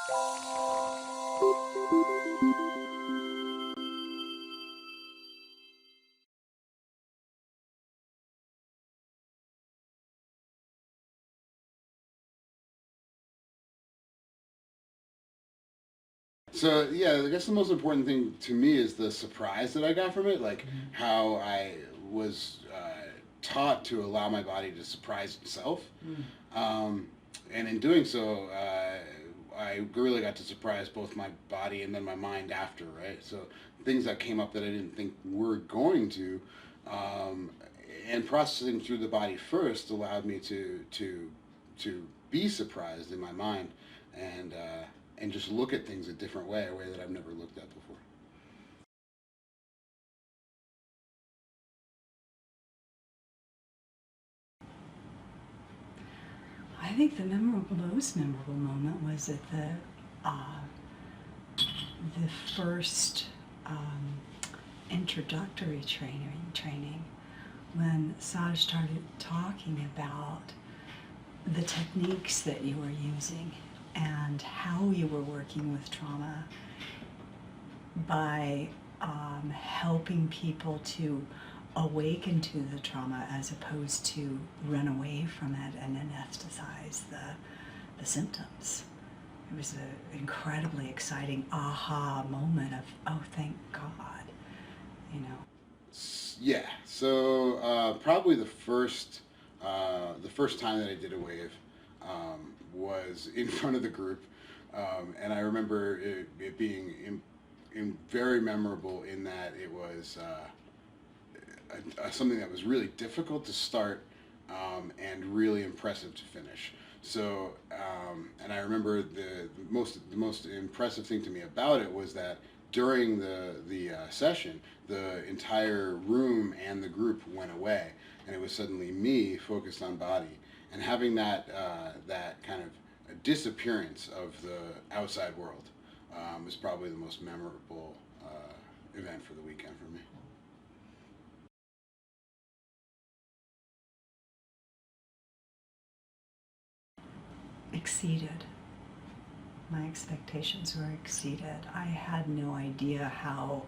So yeah, I guess the most important thing to me is the surprise that I got from it, like Mhm. how I was taught to allow my body to surprise itself, Mm. um, and in doing so, I really got to surprise both my body and then my mind after. Right, so things that came up that I didn't think were going to, um, and processing through the body first allowed me to be surprised in my mind and. And just look at things a different way, a way that I've never looked at before. I think the most memorable moment was at uh, the first um, introductory training when Saj started talking about the techniques that you were using and how you were working with trauma by helping people to awaken to the trauma as opposed to run away from it and anesthetize the symptoms. It was an incredibly exciting aha moment of, oh, thank God, you know. Yeah. So probably the first time that I did a wave was in front of the group, and I remember it being very memorable in that it was something that was really difficult to start and really impressive to finish. So, and I remember the most impressive thing to me about it was that during the session, the entire room and the group went away, and it was suddenly me focused on body, and having that kind of a disappearance of the outside world was probably the most memorable event for the weekend for me. Exceeded. My expectations were exceeded. I had no idea how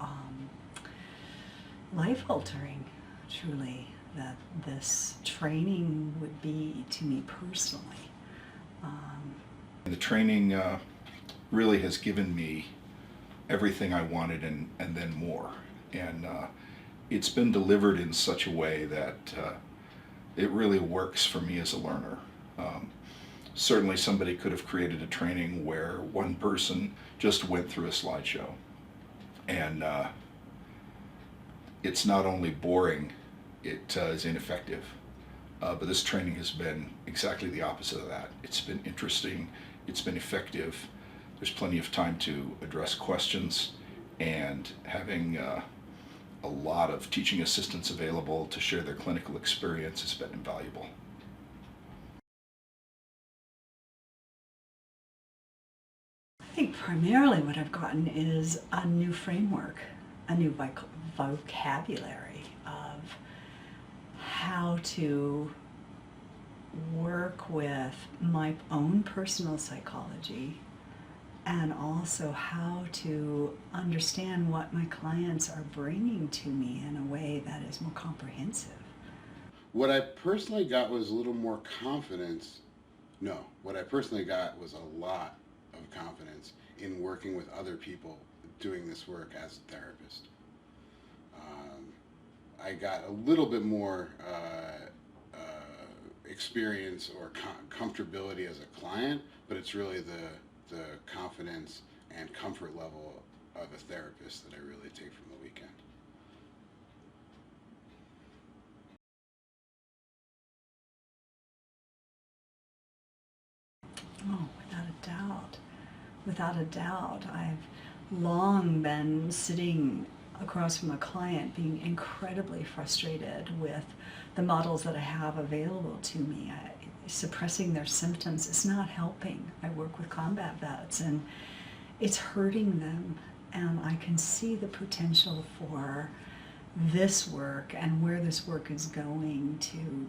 life altering, truly, that this training would be to me personally. Um, The training really has given me everything I wanted and then more. And it's been delivered in such a way that it really works for me as a learner. Um, Certainly, somebody could have created a training where one person just went through a slideshow. And it's not only boring, it is ineffective. But this training has been exactly the opposite of that. It's been interesting, it's been effective. There's plenty of time to address questions, and having a lot of teaching assistants available to share their clinical experience has been invaluable. I think primarily what I've gotten is a new framework, a new vocabulary of how to work with my own personal psychology and also how to understand what my clients are bringing to me in a way that is more comprehensive. What I personally got was a little more confidence. No, what I personally got was a lot of confidence in working with other people doing this work as a therapist. Um, I got a little bit more experience or comfortability as a client, but it's really the confidence and comfort level of a therapist that I really take from the weekend. Oh, without a doubt. Without a doubt. I've long been sitting across from a client being incredibly frustrated with the models that I have available to me. Suppressing their symptoms is not helping. I work with combat vets and it's hurting them, and I can see the potential for this work and where this work is going to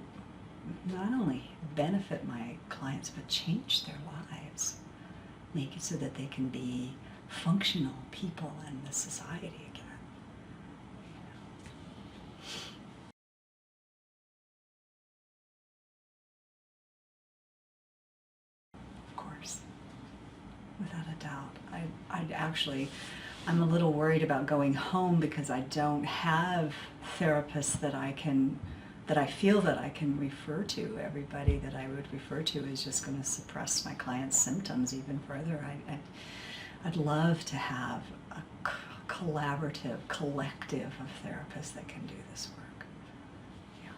not only benefit my clients but change their lives. make it so that they can be functional people in the society again. Of course, without a doubt. I'd actually, I'm a little worried about going home because I don't have therapists that I feel that I can refer to. Everybody that I would refer to is just going to suppress my client's symptoms even further. I'd love to have a collaborative, collective of therapists that can do this work. Yeah.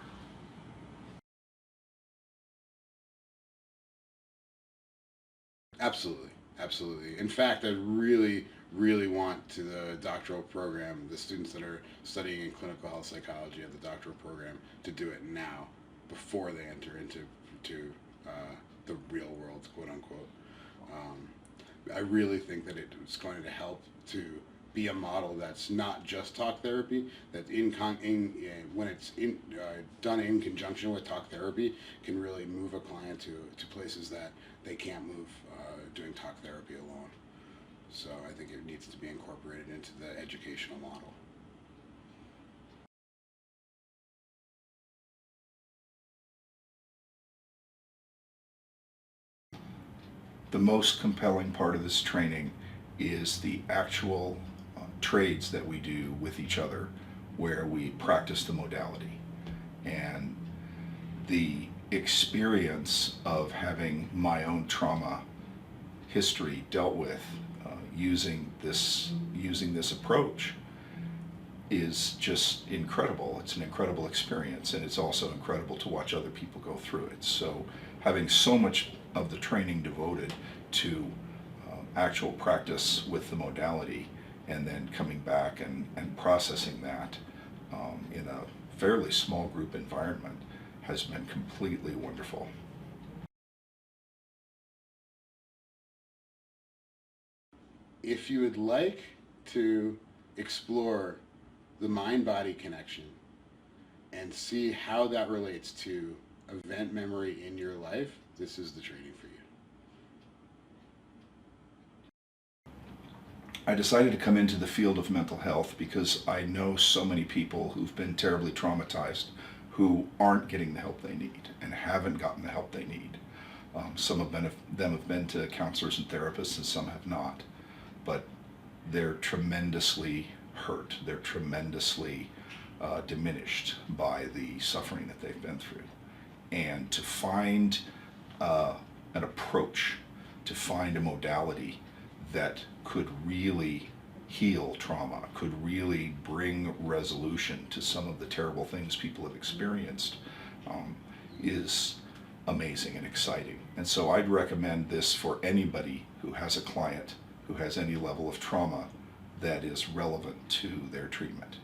Absolutely, absolutely. In fact, I really, really want to the doctoral program, the students that are studying in clinical health psychology at the doctoral program, to do it now, before they enter into the real world, quote unquote. I really think that it's going to help to be a model that's not just talk therapy, that when it's done in conjunction with talk therapy, can really move a client to places that they can't move doing talk therapy alone. So I think it needs to be incorporated into the educational model. The most compelling part of this training is the actual trades that we do with each other, where we practice the modality. And the experience of having my own trauma history dealt with using this approach is just incredible. It's an incredible experience, and it's also incredible to watch other people go through it. So having so much of the training devoted to actual practice with the modality, and then coming back and processing that in a fairly small group environment, has been completely wonderful. If you would like to explore the mind-body connection and see how that relates to event memory in your life, this is the training for you. I decided to come into the field of mental health because I know so many people who've been terribly traumatized who aren't getting the help they need and haven't gotten the help they need. Some of them have been to counselors and therapists, and some have not. But they're tremendously hurt. They're tremendously diminished by the suffering that they've been through. And to find an approach, to find a modality that could really heal trauma, could really bring resolution to some of the terrible things people have experienced, is amazing and exciting. And so I'd recommend this for anybody who has a client who has any level of trauma that is relevant to their treatment.